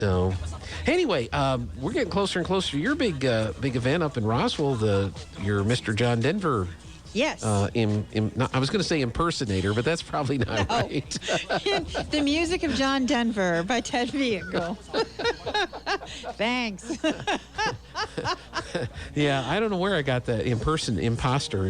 So, anyway, we're getting closer and closer to your big event up in Roswell. Your Mr. John Denver. Yes. I was going to say impersonator, but that's probably not right. The music of John Denver by Ted Vehicle. Thanks. Yeah, I don't know where I got that imposter.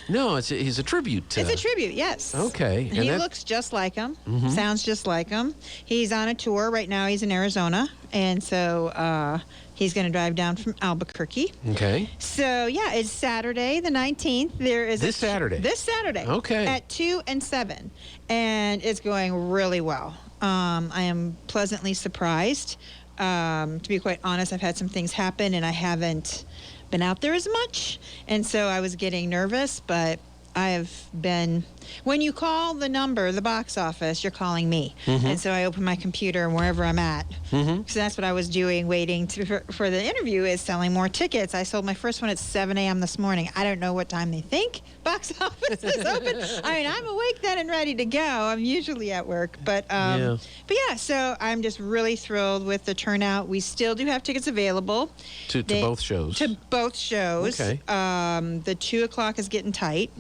No, he's a tribute. It's a tribute, yes. Okay. And he looks just like him, sounds just like him. He's on a tour right now. He's in Arizona, and so he's going to drive down from Albuquerque. Okay. So, yeah, it's Saturday the 19th. There is This Saturday? This Saturday. Okay. At 2 and 7. And it's going really well. I am pleasantly surprised. To be quite honest, I've had some things happen, and I haven't been out there as much. And so I was getting nervous, but I have been... When you call the number, the box office, you're calling me. And so I open my computer and wherever I'm at. So that's what I was doing, waiting for the interview, is selling more tickets. I sold my first one at 7 a.m. this morning. I don't know what time they think box office is open. I mean, I'm awake then and ready to go. I'm usually at work. But yeah, so I'm just really thrilled with the turnout. We still do have tickets available. To both shows? To both shows. Okay. The 2 o'clock is getting tight.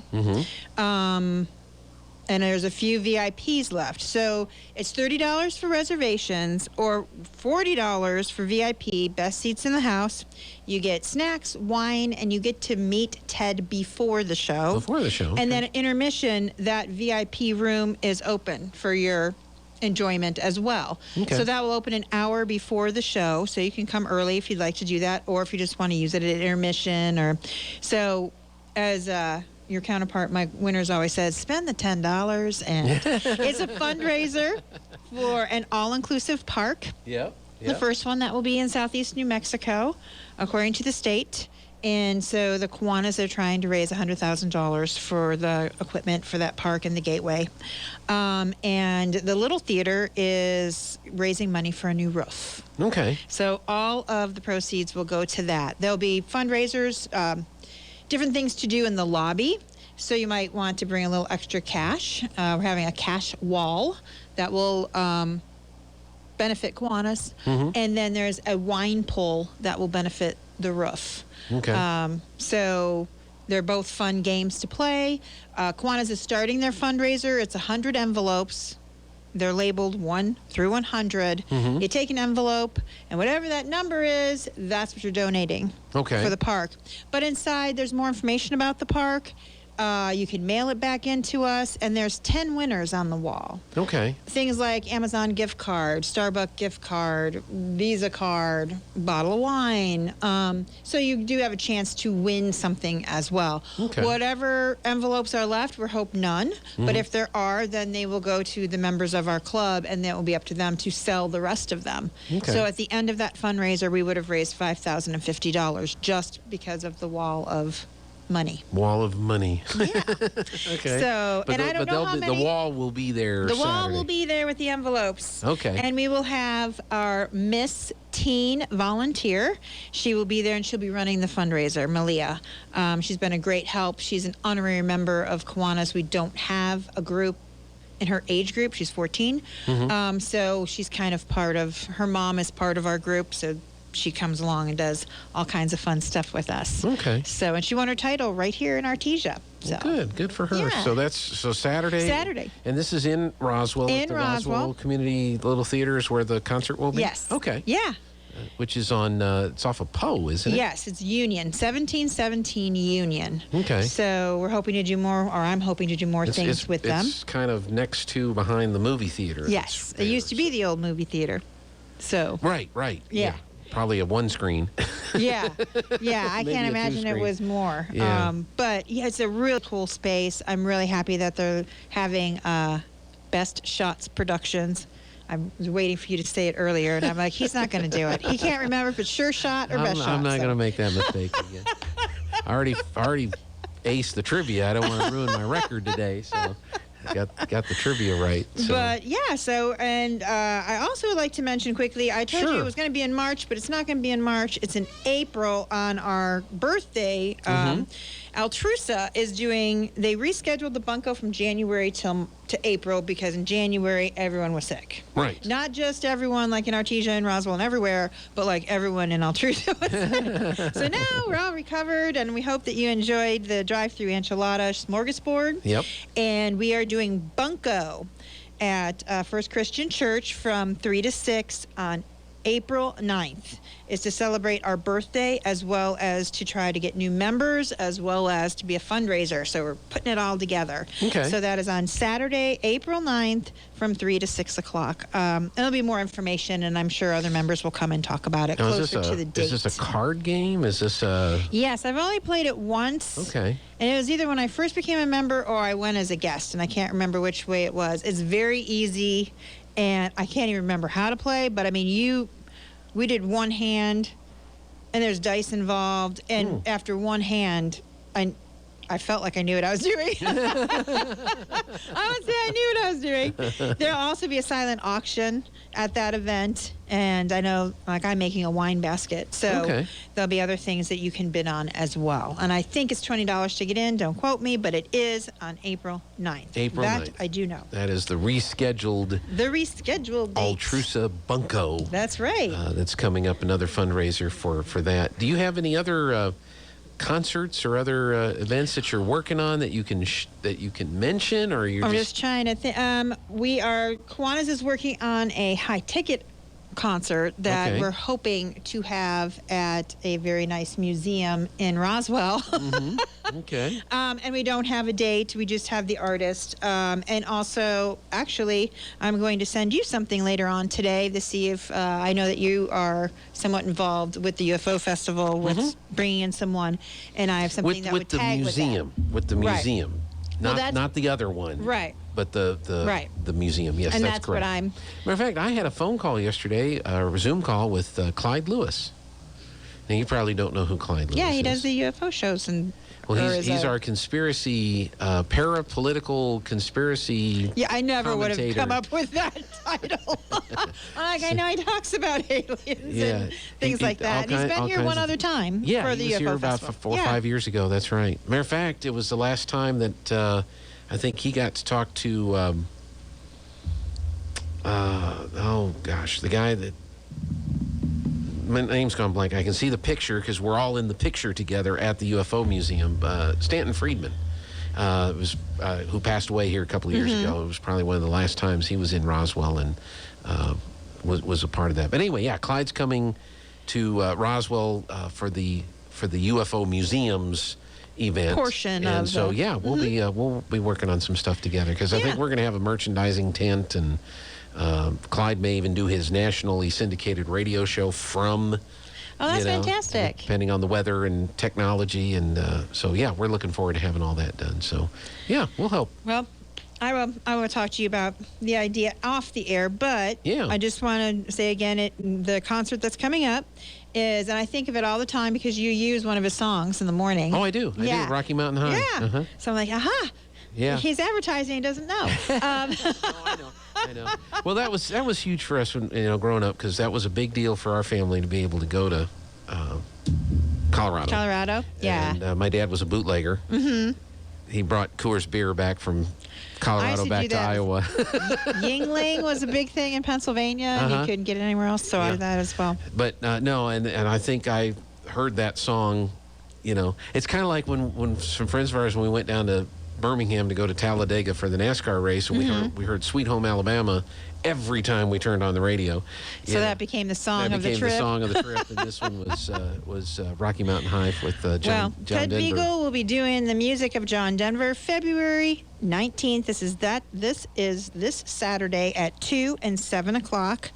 And there's a few VIPs left. So it's $30 for reservations or $40 for VIP, best seats in the house. You get snacks, wine, and you get to meet Ted before the show. Before the show. Okay. And then at intermission, that VIP room is open for your enjoyment as well. Okay. So that will open an hour before the show. So you can come early if you'd like to do that, or if you just want to use it at intermission. So as your counterpart, Mike Winters, always says, spend the $10. And it's a fundraiser for an all-inclusive park. Yep. The first one that will be in southeast New Mexico, according to the state. And so the Kiwanis are trying to raise $100,000 for the equipment for that park and the gateway. And the Little Theater is raising money for a new roof. Okay. So all of the proceeds will go to that. There'll be fundraisers, different things to do in the lobby. So you might want to bring a little extra cash. We're having a cash wall that will benefit Kiwanis. And then there's a wine pull that will benefit the roof. Okay. So they're both fun games to play. Kiwanis is starting their fundraiser. It's 100 envelopes. They're labeled 1 through 100. You take an envelope, and whatever that number is, that's what you're donating for the park. But inside, there's more information about the park. You can mail it back in to us, and there's 10 winners on the wall. Okay. Things like Amazon gift card, Starbucks gift card, Visa card, bottle of wine. So you do have a chance to win something as well. Okay. Whatever envelopes are left, we hope none. But if there are, then they will go to the members of our club, and it will be up to them to sell the rest of them. Okay. So at the end of that fundraiser, we would have raised $5,050 just because of the wall of money. Wall of money. Yeah. Okay. So, and I don't know how many. The wall will be there The Saturday. wall will be there with the envelopes. Okay. And we will have our Miss Teen volunteer. She will be there, and she'll be running the fundraiser, Malia. She's been a great help. She's an honorary member of Kiwanis. We don't have a group in her age group. She's 14. So she's kind of her mom is part of our group, so she comes along and does all kinds of fun stuff with us. Okay. So, and she won her title right here in Artesia. So. Good for her. Yeah. So that's Saturday. Saturday. And this is in Roswell. In at the Roswell. Community Little Theater is where the concert will be? Yes. Okay. Yeah. Which is on, it's off of Poe, isn't it? Yes, it's Union, 1717 Union. Okay. So we're hoping to do more, or I'm hoping to do more things with them. It's kind of next to behind the movie theater. Yes. It used to be the old movie theater. So. Right. Yeah. Probably a one screen. Yeah. I Maybe can't a imagine it two-screen. was more. Yeah. But yeah, it's a really cool space. I'm really happy that they're having Best Schotz Productions. I was waiting for you to say it earlier, and I'm like, he's not going to do it. He can't remember if it's Sure Shot or Best Shot. I'm not going to make that mistake again. I already aced the trivia. I don't want to ruin my record today, so I got the trivia right. So. But yeah, and I also would like to mention quickly, I told you it was going to be in March, but it's not going to be in March. It's in April on our birthday. Altrusa is they rescheduled the bunko from January to April because in January everyone was sick. Right. Not just everyone like in Artesia and Roswell and everywhere, but like everyone in Altrusa was sick. So now we're all recovered, and we hope that you enjoyed the drive-through enchilada smorgasbord. Yep. And we are doing bunko at First Christian Church from 3 to 6 on April 9th. Is to celebrate our birthday, as well as to try to get new members, as well as to be a fundraiser. So we're putting it all together. Okay. So that is on Saturday, April 9th from 3 to 6 o'clock. There'll be more information, and I'm sure other members will come and talk about it closer to the date. Is this a card game? Is this a... Yes, I've only played it once. Okay. And it was either when I first became a member or I went as a guest, and I can't remember which way it was. It's very easy, and I can't even remember how to play, but I mean, we did one hand, and there's dice involved. And after one hand, I felt like I knew what I was doing. I would say I knew what I was doing. There'll also be a silent auction at that event. And I know, like, I'm making a wine basket. So there'll be other things that you can bid on as well. And I think it's $20 to get in. Don't quote me, but it is on April 9th. April 9th. That I do know. That is the rescheduled date. Altrusa Bunko. That's right. That's coming up, another fundraiser for that. Do you have any other concerts or other events that you're working on that you can mention, or you're I'm just trying to think. Kiwanis is working on a high ticket concert that we're hoping to have at a very nice museum in Roswell. Okay. And we don't have a date. We just have the artist. And also, actually, I'm going to send you something later on today to see if I know that you are somewhat involved with the UFO Festival with bringing in someone, and I have something that would tag with the museum. Not the other one. Right. But the museum. Yes, and that's correct. What I'm. Matter of fact, I had a phone call yesterday, a Zoom call with Clyde Lewis. Now, you probably don't know who Clyde Lewis is. Yeah, he does the UFO shows and. Well, he's our conspiracy, parapolitical conspiracy. Yeah, I never would have come up with that title. I know he talks about aliens and things like that. He's been here one other time for the UFO Festival. Yeah, he was here about 4 or 5 years ago. That's right. Matter of fact, it was the last time that I think he got to talk to, the guy that, my name's gone blank. I can see the picture because we're all in the picture together at the UFO Museum. Stanton Friedman, who passed away here a couple of years ago. It was probably one of the last times he was in Roswell and was a part of that. But anyway, yeah, Clyde's coming to Roswell for the UFO Museum's event portion and of so we'll be working on some stuff together because I think we're going to have a merchandising tent, and Clyde may even do his nationally syndicated radio show from. Oh, that's fantastic. Depending on the weather and technology, and we're looking forward to having all that done. So we'll help. Well, I will talk to you about the idea off the air, but I just want to say again, the concert that's coming up is, and I think of it all the time because you use one of his songs in the morning. Oh, I do. I do. Rocky Mountain High. Yeah. So I'm like, aha. Yeah. He's advertising. He doesn't know. I know. Well, that was huge for us when growing up, because that was a big deal for our family to be able to go to Colorado. Colorado. Yeah. And my dad was a bootlegger. Mm-hmm. He brought Coors beer back from Colorado back to Iowa. Yuengling was a big thing in Pennsylvania, and you couldn't get it anywhere else, so I did that as well. But no, and I think I heard that song. It's kind of like when some friends of ours, when we went down to Birmingham to go to Talladega for the NASCAR race, and we heard Sweet Home Alabama every time we turned on the radio. So that became the song of the trip. The song of the trip, and this one was Rocky Mountain High with John Ted Denver. Beagle will be doing the music of John Denver February 19th. This is this Saturday at 2 and 7 o'clock.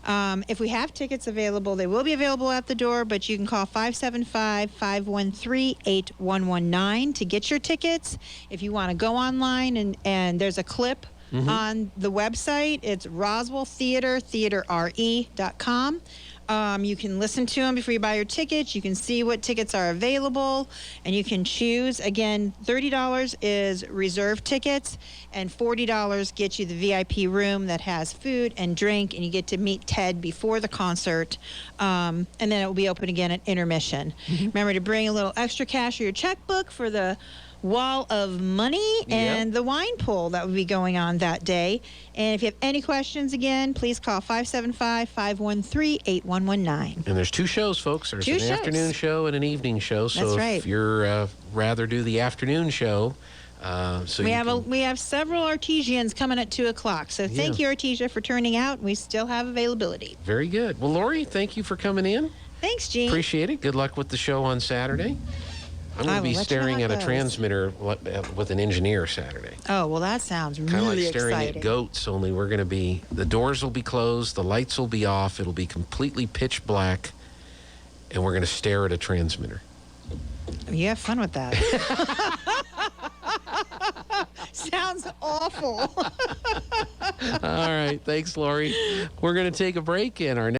If we have tickets available, they will be available at the door, but you can call 575-513-8119 to get your tickets. If you want to go online, and there's a clip on the website. It's Roswell Theater, theaterre.com. You can listen to them before you buy your tickets. You can see what tickets are available, and you can choose. Again, $30 is reserve tickets, and $40 gets you the VIP room that has food and drink, and you get to meet Ted before the concert. And then it will be open again at intermission. Remember to bring a little extra cash or your checkbook for the wall of money and the wine pool that will be going on that day. And if you have any questions, again, please call 575-513-8119. And there's 2 shows, folks. There's an afternoon show and an evening show. So That's right. if you're rather do the afternoon show, we have several artesians coming at 2 o'clock. So thank you, Artesia, for turning out. We still have availability. Very good. Well, Laurie, thank you for coming in. Thanks, Gene. Appreciate it. Good luck with the show on Saturday. I'm going to be staring at a transmitter with an engineer Saturday. Oh, well, that sounds really exciting. Kind of like staring exciting. at goats, only we're going to be, the doors will be closed, the lights will be off, it'll be completely pitch black, and we're going to stare at a transmitter. You have fun with that. Sounds awful. All right. Thanks, Laurie. We're going to take a break, and our